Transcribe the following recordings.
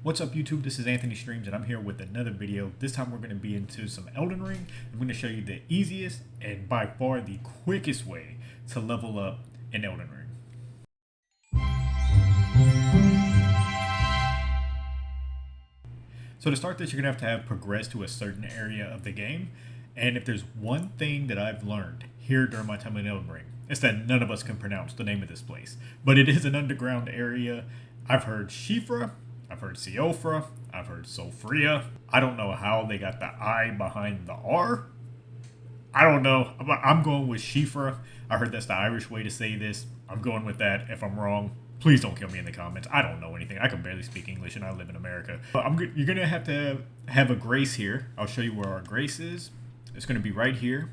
What's up YouTube, this is Anthony Streams and I'm here with another video. This time we're going to be into some Elden Ring. I'm going to show you the easiest and by far the quickest way to level up in Elden Ring. So to start this, you're going to have progressed to a certain area of the game. And if there's one thing that I've learned here during my time in Elden Ring, it's that none of us can pronounce the name of this place. But it is an underground area. I've heard Shifra, I've heard Siofra, I've heard Sofria. I don't know how they got the I behind the R. I don't know. I'm going with Shifra. I heard that's the Irish way to say this. I'm going with that. If I'm wrong, please don't kill me in the comments. I don't know anything. I can barely speak English and I live in America. You're going to have a grace here. I'll show you where our grace is. It's going to be right here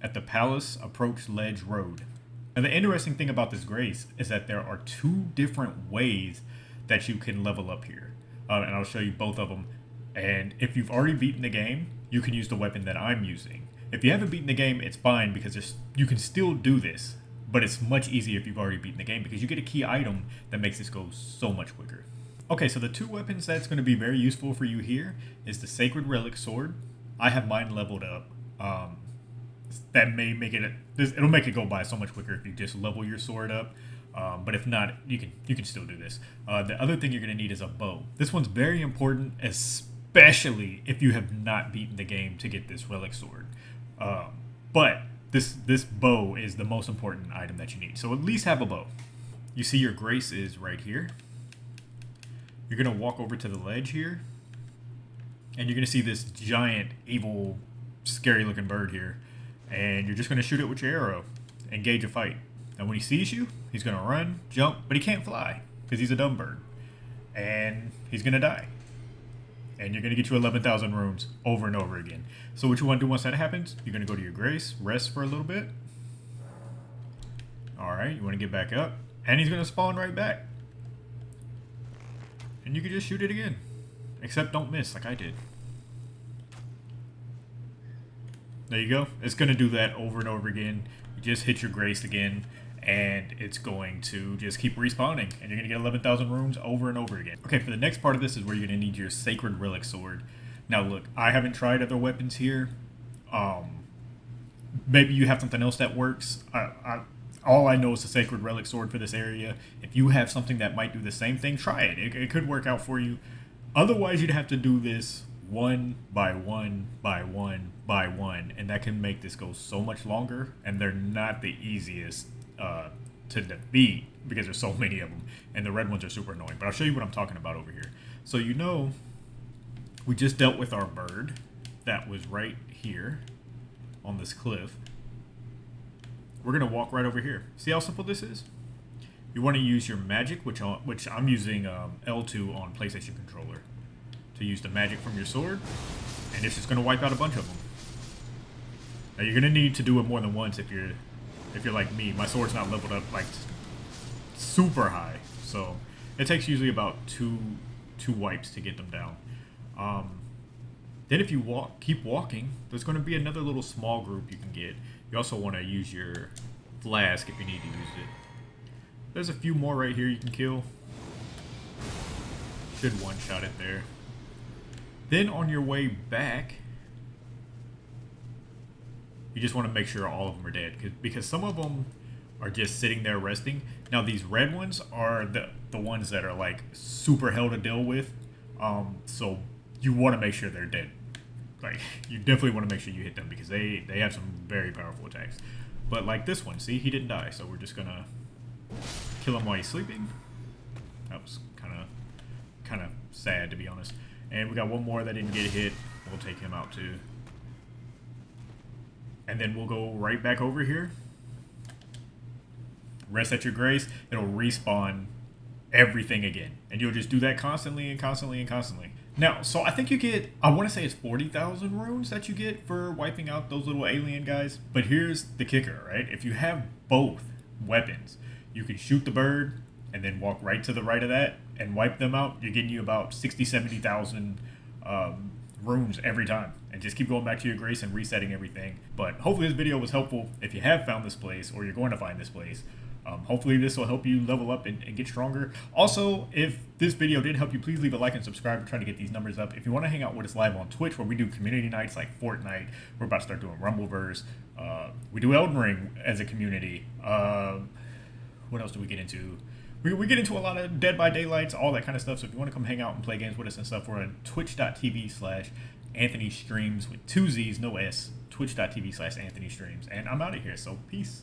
at the Palace Approach Ledge Road. And the interesting thing about this grace is that there are two different ways that you can level up here. And I'll show you both of them. And if you've already beaten the game, you can use the weapon that I'm using. If you haven't beaten the game, it's fine because you can still do this. But it's much easier if you've already beaten the game because you get a key item that makes this go so much quicker. Okay, so the two weapons that's going to be very useful for you here is the Sacred Relic Sword. I have mine leveled up. That may make it'll make it go by so much quicker if you just level your sword up. But if not, you can still do this. The other thing you're going to need is a bow. This one's very important, especially if you have not beaten the game to get this relic sword. But this bow is the most important item that you need. So at least have a bow. You see your grace is right here. You're going to walk over to the ledge here. And you're going to see this giant, evil, scary looking bird here. And you're just going to shoot it with your arrow. Engage a fight. And when he sees you, he's going to run, jump, but he can't fly because he's a dumb bird. And he's going to die. And you're going to get you 11,000 runes over and over again. So what you want to do once that happens, you're going to go to your grace, rest for a little bit. Alright, you want to get back up. And he's going to spawn right back. And you can just shoot it again. Except don't miss like I did. There you go. It's going to do that over and over again. You just hit your grace again. And it's going to just keep respawning. And you're going to get 11,000 runes over and over again. Okay, for the next part of this is where you're going to need your Sacred Relic Sword. Now look, I haven't tried other weapons here. Maybe you have something else that works. All I know is the Sacred Relic Sword for this area. If you have something that might do the same thing, try it. It could work out for you. Otherwise, you'd have to do this one by one by one by one. And that can make this go so much longer. And they're not the easiest to defeat because there's so many of them, and the red ones are super annoying. But I'll show you what I'm talking about over here. So we just dealt with our bird that was right here on this cliff. We're gonna walk right over here. See how simple this is? You want to use your magic, which I'm using L2 on PlayStation controller, to use the magic from your sword, and it's just gonna wipe out a bunch of them. Now you're gonna need to do it more than once if you're like me. My sword's not leveled up like super high, so it takes usually about two wipes to get them down. Then if you keep walking, there's going to be another little small group you can get. You also want to use your flask if you need to use it. There's a few more right here you can kill. Should one-shot it there. Then on your way back, you just want to make sure all of them are dead because some of them are just sitting there resting. Now these red ones are the ones that are like super hell to deal with. So you want to make sure they're dead. Like you definitely want to make sure you hit them because they have some very powerful attacks. But like this one, see, he didn't die, so we're just gonna kill him while he's sleeping. That was kind of sad, to be honest. And we got one more that didn't get hit. We'll take him out too. And then we'll go right back over here. Rest at your grace. It'll respawn everything again. And you'll just do that constantly and constantly and constantly. Now, so I think you get, I want to say it's 40,000 runes that you get for wiping out those little alien guys. But here's the kicker, right? If you have both weapons, you can shoot the bird and then walk right to the right of that and wipe them out. You're getting you about 60,000, 70,000 runes every time, and just keep going back to your grace and resetting everything. But hopefully this video was helpful. If you have found this place or you're going to find this place, Hopefully this will help you level up and get stronger. Also, if this video did help you, please leave a like and subscribe. We're trying to get these numbers up. If you want to hang out with us live on Twitch, where we do community nights like Fortnite, we're about to start doing Rumbleverse. We do Elden Ring as a community. What else do we get into? We get into a lot of Dead by Daylights, all that kind of stuff. So if you want to come hang out and play games with us and stuff, we're on twitch.tv/Anthony Streams with 2 Z's, no S. Twitch.tv/Anthony Streams. And I'm out of here, so peace.